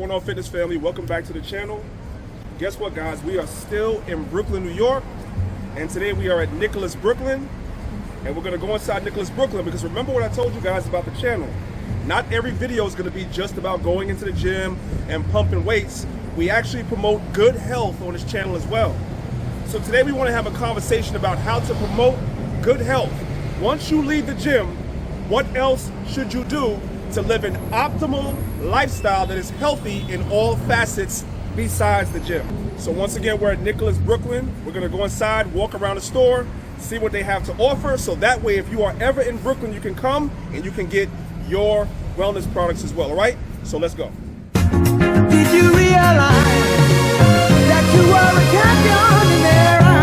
going on, fitness family? Welcome back to the channel. Guess what, guys? We are still in Brooklyn, New York, and today we are at Nicholas Brooklyn, and we're going to go inside Nicholas Brooklyn because remember what I told you guys about the channel. Not every video is going to be just about going into the gym and pumping weights. We actually promote good health on this channel as well. So today we want to have a conversation about how to promote good health. Once you leave the gym, what else should you do to live an optimal lifestyle that is healthy in all facets besides the gym? So once again, we're at Nicholas Brooklyn. We're gonna go inside, walk around the store, see what they have to offer. So that way, if you are ever in Brooklyn, you can come and you can get your wellness products as well, all right? So let's go. Did you realize that you are a champion in their eyes?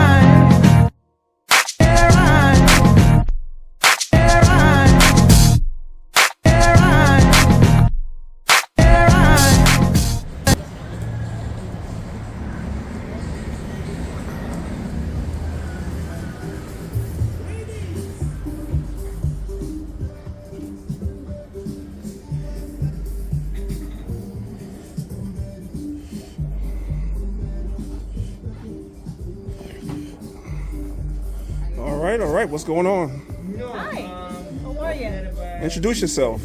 All right, what's going on? Hi, how are you? Introduce yourself.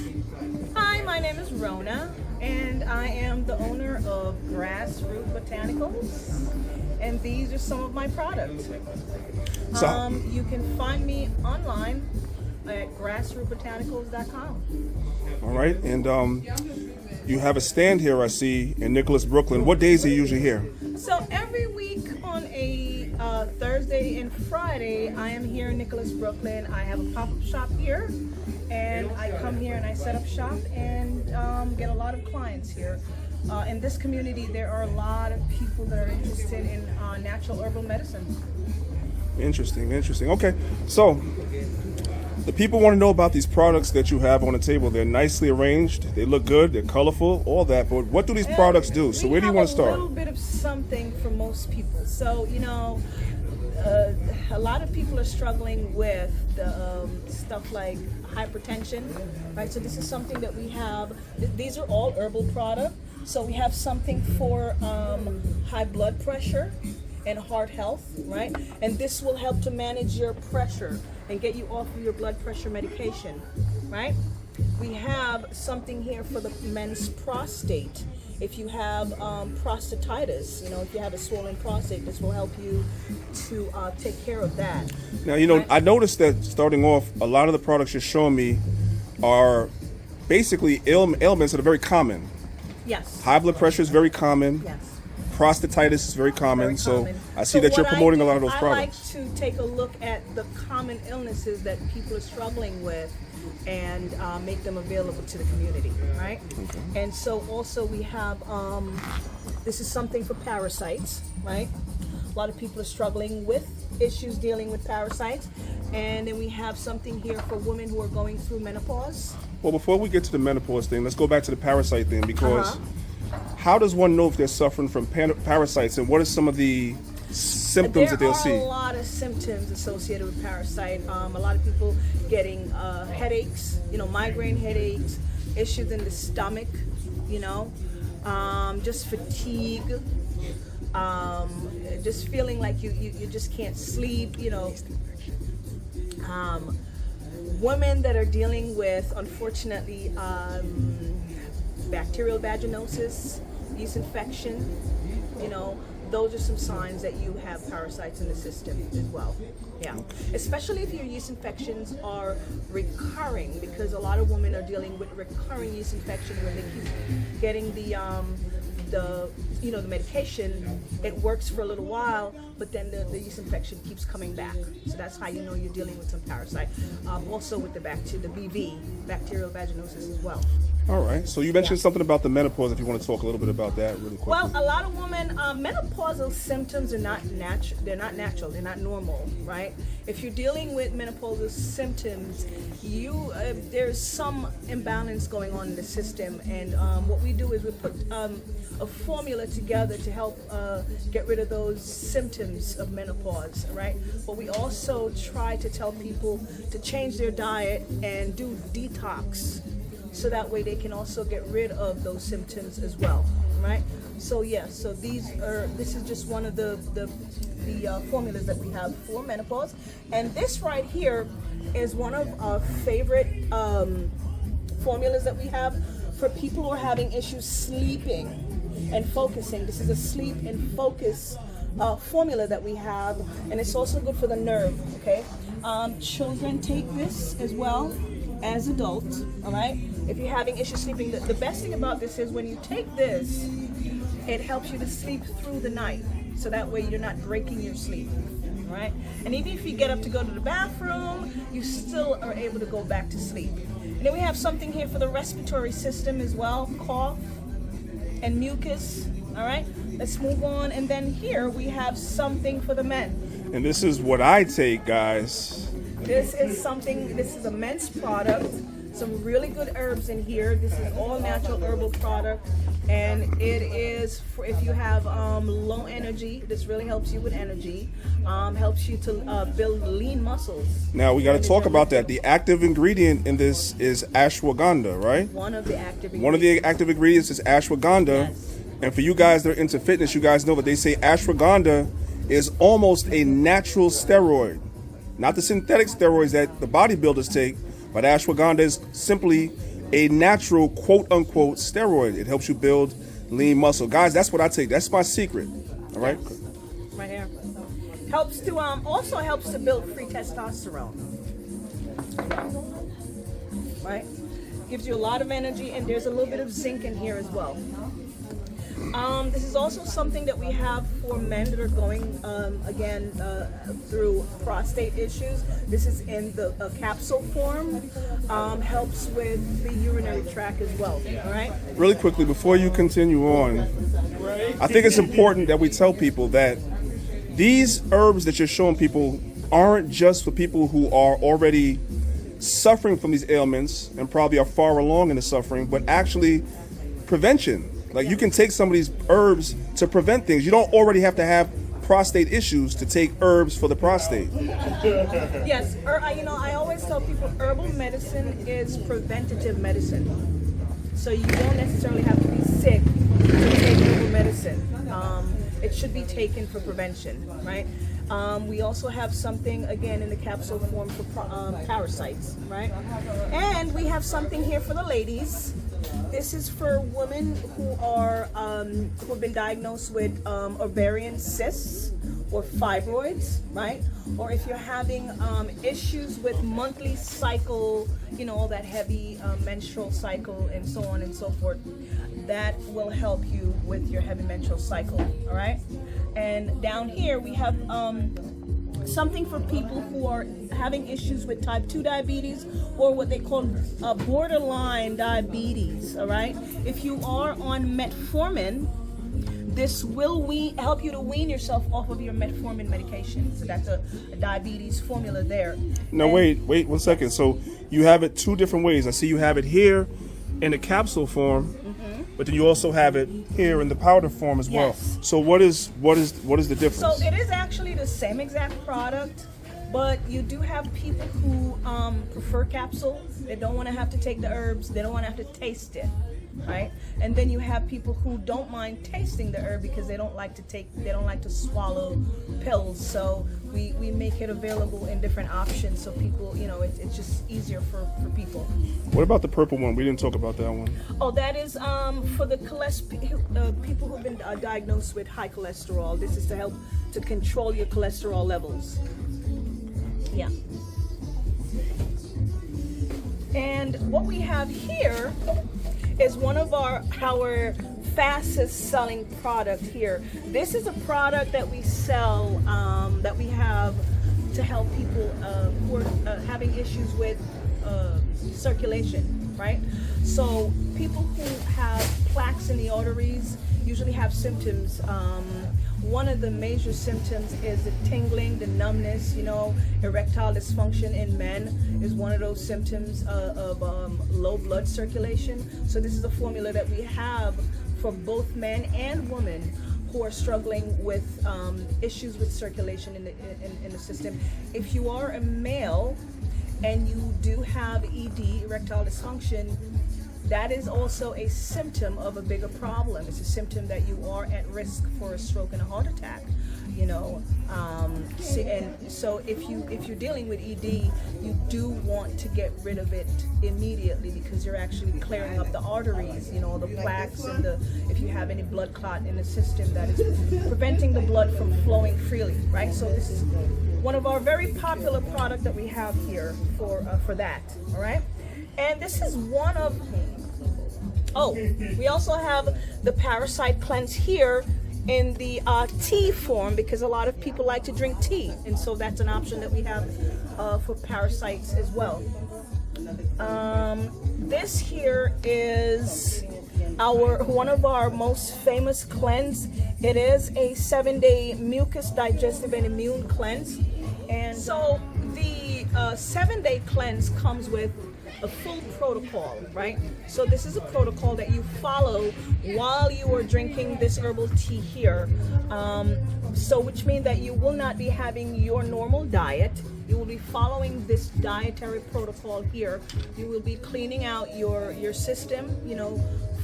Hi, my name is Rona, and I am the owner of Grassroot Botanicals, and these are some of my products. So, You can find me online at grassrootbotanicals.com. all right, and you have a stand here, I see, in Nicholas Brooklyn. What days are you usually here? So every week on a Thursday and Friday, I am here in Nicholas Brooklyn. I have a pop-up shop here, and I come here and I set up shop and get a lot of clients here. In this community, there are a lot of people that are interested in natural herbal medicine. Interesting. Okay, so the people want to know about these products that you have on the table. They're nicely arranged, they look good, they're colorful, all that, but what do these products do? So where do you want to start? A little bit of something for most people. So, you know, a lot of people are struggling with the stuff like hypertension, right? So this is something that we have. These are all herbal products. So we have something for high blood pressure and heart health, right? And this will help to manage your pressure and get you off of your blood pressure medication, right? We have something here for the men's prostate. If you have prostatitis, you know, if you have a swollen prostate, this will help you to take care of that. Now, you know, right? I noticed that starting off, a lot of the products you're showing me are basically ailments that are very common. Yes. High blood pressure is very common. Yes. Prostatitis is very common. Very So common. I see So that you're what promoting I a do, lot of those products. I like to take a look at the common illnesses that people are struggling with and make them available to the community, right? Okay. And so also we have, this is something for parasites, right? A lot of people are struggling with issues dealing with parasites. And then we have something here for women who are going through menopause. Well, before we get to the menopause thing, let's go back to the parasite thing because how does one know if they're suffering from parasites and what are some of the symptoms that they'll see? There are a lot of symptoms associated with parasite. A lot of people getting headaches, you know, migraine headaches, issues in the stomach, you know, just fatigue, just feeling like you just can't sleep, you know. Women that are dealing with, unfortunately, bacterial vaginosis, yeast infection, you know, those are some signs that you have parasites in the system as well. Yeah, especially if your yeast infections are recurring, because a lot of women are dealing with recurring yeast infection where they keep getting the medication. It works for a little while, but then the yeast infection keeps coming back. So that's how you know you're dealing with some parasite. Also with the BV, bacterial vaginosis as well. All right. So you mentioned something about the menopause. If you want to talk a little bit about that really quickly. Well, a lot of women, menopausal symptoms are not natural. They're not natural. They're not normal, right? If you're dealing with menopausal symptoms, there's some imbalance going on in the system. And what we do is we put a formula together to help get rid of those symptoms of menopause, right? But we also try to tell people to change their diet and do detox so that way they can also get rid of those symptoms as well, right? So yeah, so this is just one of the formulas that we have for menopause, and this right here is one of our favorite formulas that we have for people who are having issues sleeping and focusing. This is a sleep and focus formula that we have, and it's also good for the nerve. Okay, children take this as well as adults. All right, if you're having issues sleeping, the best thing about this is when you take this, it helps you to sleep through the night, so that way you're not breaking your sleep. All right, and even if you get up to go to the bathroom, you still are able to go back to sleep. And then we have something here for the respiratory system as well, cough and mucus. All right, let's move on. And then here we have something for the men. And this is what I take, guys. This is a men's product. Some really good herbs in here. This is all natural herbal product, and it is for if you have low energy. This really helps you with energy. Helps you to build lean muscles. Now we got to talk about that. The active ingredient in this is ashwagandha, right? One of the active ingredients. One of the active ingredients is ashwagandha. Yes. And for you guys that are into fitness, you guys know that they say ashwagandha is almost a natural steroid. Not the synthetic steroids that the bodybuilders take, but ashwagandha is simply a natural quote-unquote steroid. It helps you build lean muscle. Guys, that's what I take. That's my secret. All right? Right here. Helps to also helps to build free testosterone. Right? Gives you a lot of energy, and there's a little bit of zinc in here as well. This is also something that we have for men that are going, through prostate issues. This is in the capsule form. Helps with the urinary tract as well, all right? Really quickly, before you continue on, I think it's important that we tell people that these herbs that you're showing people aren't just for people who are already suffering from these ailments and probably are far along in the suffering, but actually prevention. Like you can take some of these herbs to prevent things. You don't already have to have prostate issues to take herbs for the prostate. Yes, I always tell people herbal medicine is preventative medicine. So you don't necessarily have to be sick to take herbal medicine. It should be taken for prevention, right? We also have something, again, in the capsule form for parasites, right? And we have something here for the ladies. This is for women who are who have been diagnosed with ovarian cysts or fibroids, right? Or if you're having issues with monthly cycle, all that heavy menstrual cycle and so on and so forth, that will help you with your heavy menstrual cycle, all right? And down here we have something for people who are having issues with type 2 diabetes or what they call borderline diabetes, all right? If you are on metformin, this will help you to wean yourself off of your metformin medication. So that's a diabetes formula there. No, wait 1 second. So you have it two different ways. I see you have it here in a capsule form, but then you also have it here in the powder form as well. Yes. So what is the difference? So it is actually the same exact product, but you do have people who prefer capsule. They don't want to have to take the herbs. They don't want to have to taste it, right? And then you have people who don't mind tasting the herb because they don't like to swallow pills. So we make it available in different options so people, it's just easier for people. What about the purple one? We didn't talk about that one. Oh, that is for the people who've been diagnosed with high cholesterol. This is to help to control your cholesterol levels. Yeah. And what we have here is one of our fastest selling product here. This is a product that we sell, that we have to help people who are having issues with circulation, right? So people who have plaques in the arteries usually have symptoms. One of the major symptoms is the tingling, the numbness, erectile dysfunction in men is one of those symptoms of low blood circulation. So this is a formula that we have for both men and women who are struggling with issues with circulation in the system. If you are a male and you do have ED, erectile dysfunction, that is also a symptom of a bigger problem. It's a symptom that you are at risk for a stroke and a heart attack. So if you're dealing with ED, you do want to get rid of it immediately, because you're actually clearing up the arteries, the plaques, and if you have any blood clot in the system, that is preventing the blood from flowing freely, right? So this is one of our very popular products that we have here for that, all right? And this is one of, we also have the Parasite Cleanse here in the tea form, because a lot of people like to drink tea, and so that's an option that we have for parasites as well. This here is one of our most famous cleanse. It is a 7-day mucus, digestive, and immune cleanse. And so the 7-day cleanse comes with a full protocol, right? So this is a protocol that you follow while you are drinking this herbal tea here. Which means that you will not be having your normal diet. You will be following this dietary protocol here. You will be cleaning out your system,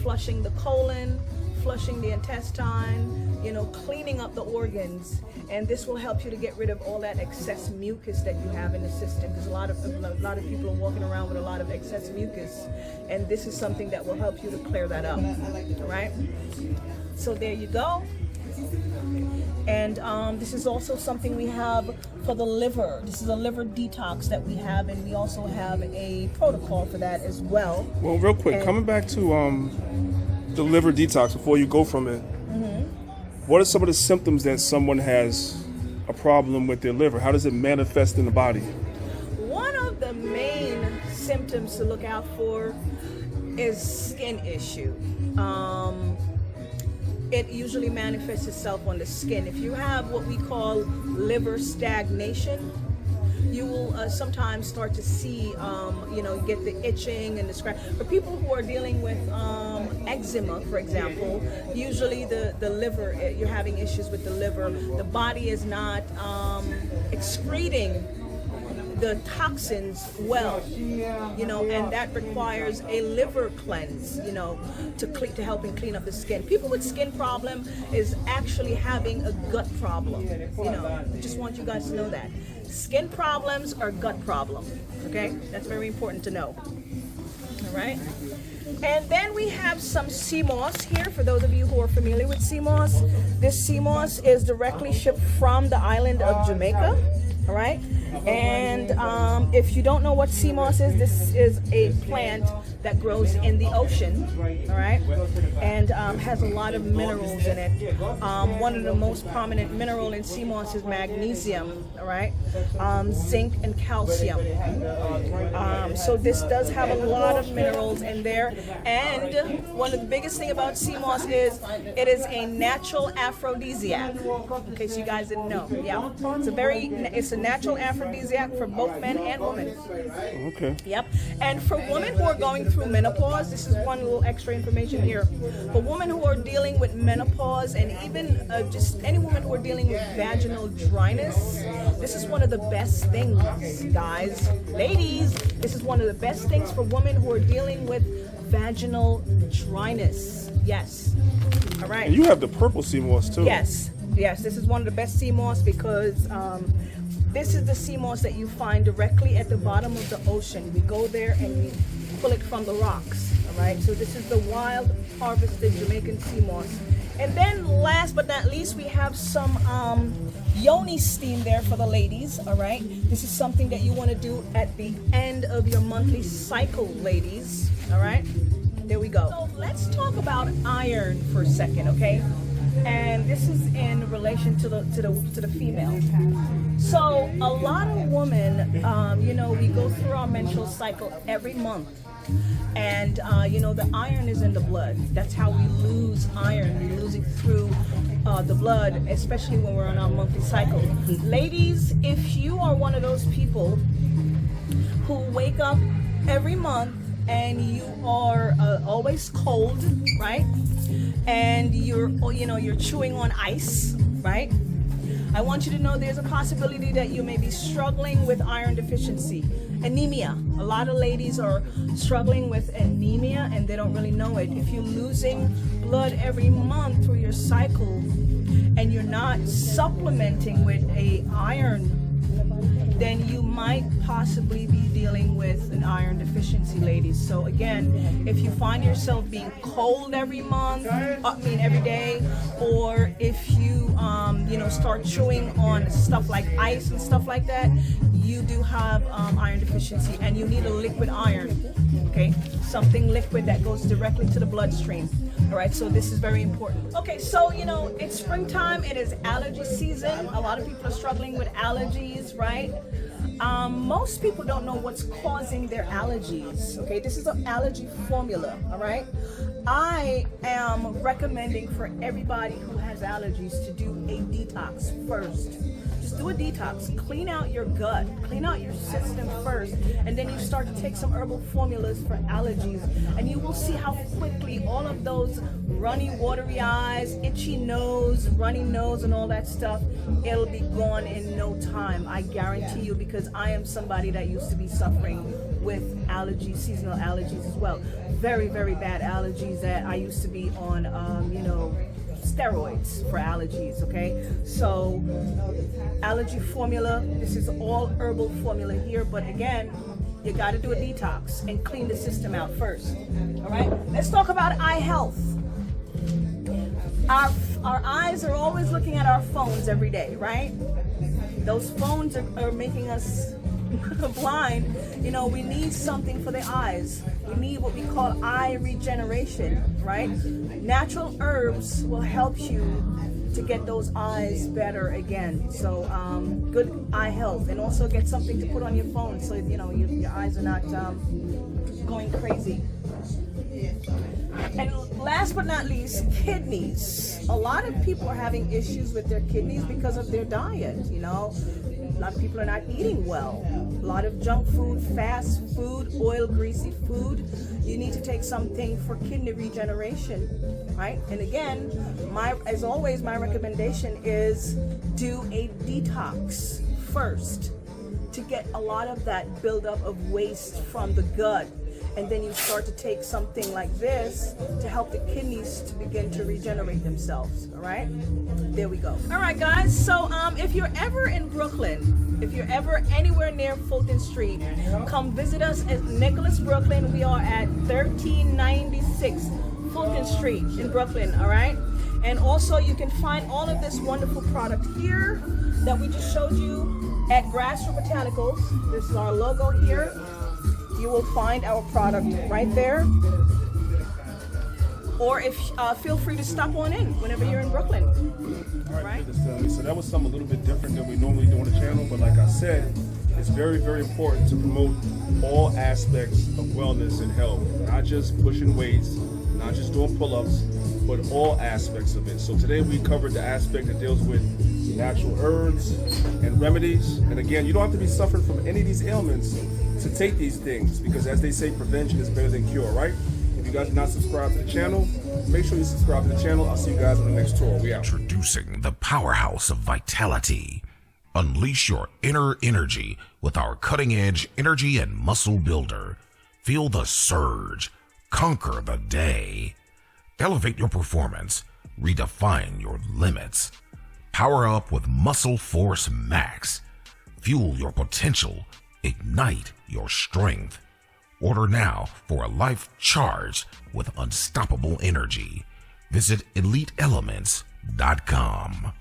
flushing the colon, flushing the intestine, cleaning up the organs, and this will help you to get rid of all that excess mucus that you have in the system, because a lot of people are walking around with a lot of excess mucus, and this is something that will help you to clear that up. All right, so there you go. And this is also something we have for the liver. This is a liver detox that we have, and we also have a protocol for that as well. Well, real quick, coming back to the liver detox before you go from it, what are some of the symptoms that someone has a problem with their liver? How does it manifest in the body? One of the main symptoms to look out for is skin issue. It usually manifests itself on the skin. If you have what we call liver stagnation, you will sometimes start to see, get the itching and the scratch. For people who are dealing with eczema, for example, usually the liver, you're having issues with the liver. The body is not excreting the toxins well, and that requires a liver cleanse, to help and clean up the skin. People with skin problem is actually having a gut problem. I just want you guys to know that. Skin problems are gut problem, okay? That's very important to know, all right? And then we have some sea moss here, for those of you who are familiar with sea moss. This sea moss is directly shipped from the island of Jamaica, all right? And if you don't know what sea moss is, this is a plant that grows in the ocean, all right, and has a lot of minerals in it. One of the most prominent mineral in sea moss is magnesium, all right, zinc and calcium. So this does have a lot of minerals in there, and one of the biggest thing about sea moss is it is a natural aphrodisiac. In case you guys didn't know, yeah, it's a natural aphrodisiac for both men and women. Okay. Yep. And for women who are going through menopause, this is one little extra information here. For women who are dealing with menopause, and even just any woman who are dealing with vaginal dryness, this is one of the best things, guys. Ladies, this is one of the best things for women who are dealing with vaginal dryness. Yes. All right. And you have the purple sea moss too. Yes. Yes, this is one of the best sea moss, because this is the sea moss that you find directly at the bottom of the ocean. We go there and we pull it from the rocks, all right? So this is the wild harvested Jamaican sea moss. And then last but not least, we have some yoni steam there for the ladies, all right? This is something that you want to do at the end of your monthly cycle, ladies, all right? There we go. So let's talk about iron for a second, okay? And this is in relation to the female. So a lot of women, we go through our menstrual cycle every month, and the iron is in the blood. That's how we lose iron. We lose it through the blood, especially when we're on our monthly cycle. Ladies, if you are one of those people who wake up every month and you are always cold, right? And you're chewing on ice, right? I want you to know there's a possibility that you may be struggling with iron deficiency. Anemia. A lot of ladies are struggling with anemia and they don't really know it. If you're losing blood every month through your cycle and you're not supplementing with a iron, then you might possibly be dealing with an iron deficiency, ladies. So again, if you find yourself being cold every month, every day, or if you start chewing on stuff like ice and stuff like that, you do have iron deficiency, and you need a liquid iron. Okay, something liquid that goes directly to the bloodstream. All right, so this is very important. Okay, so it's springtime. It is allergy season. A lot of people are struggling with allergies, right? Most people don't know what's causing their allergies. Okay, this is an allergy formula. All right, I am recommending for everybody who has allergies to do a detox first. Just do a detox, clean out your gut, clean out your system first, and then you start to take some herbal formulas for allergies, and you will see how quickly all of those runny, watery eyes, itchy nose, runny nose, and all that stuff, it'll be gone in no time. I guarantee you, because I am somebody that used to be suffering with allergies, seasonal allergies as well. Very, very bad allergies that I used to be on, steroids for allergies. Okay, so allergy formula, this is all herbal formula here, but again, you got to do a detox and clean the system out first. All right, let's talk about eye health. Our eyes are always looking at our phones every day, right? Those phones are making us blind. We need something for the eyes. We need what we call eye regeneration, right? Natural herbs will help you to get those eyes better again. So good eye health, and also get something to put on your phone so your eyes are not going crazy. And last but not least, kidneys. A lot of people are having issues with their kidneys because of their diet. A lot of people are not eating well. A lot of junk food, fast food, oil, greasy food. You need to take something for kidney regeneration, right? And again, as always, my recommendation is do a detox first to get a lot of that buildup of waste from the gut. And then you start to take something like this to help the kidneys to begin to regenerate themselves. All right, there we go. All right, guys, so if you're ever in Brooklyn, if you're ever anywhere near Fulton Street, come visit us at Nicholas Brooklyn. We are at 1396 Fulton Street in Brooklyn. All right, and also you can find all of this wonderful product here that we just showed you at Grassroot Botanicals. This is our logo here. You will find our product right there. Or feel free to stop on in whenever you're in Brooklyn. All right. So that was something a little bit different than we normally do on the channel, but like I said, it's very, very important to promote all aspects of wellness and health, not just pushing weights, not just doing pull-ups, but all aspects of it. So today we covered the aspect that deals with natural herbs and remedies. And again, you don't have to be suffering from any of these ailments to take these things, because as they say, prevention is better than cure, right? If you guys are not subscribed to the channel, make sure you subscribe to the channel. I'll see you guys on the next tour. We out. Introducing the powerhouse of vitality. Unleash your inner energy with our cutting-edge energy and muscle builder. Feel the surge. Conquer the day. Elevate your performance. Redefine your limits. Power up with Muscle Force Max. Fuel your potential. Ignite your strength. Order now for a life charged with unstoppable energy. Visit EliteElements.com.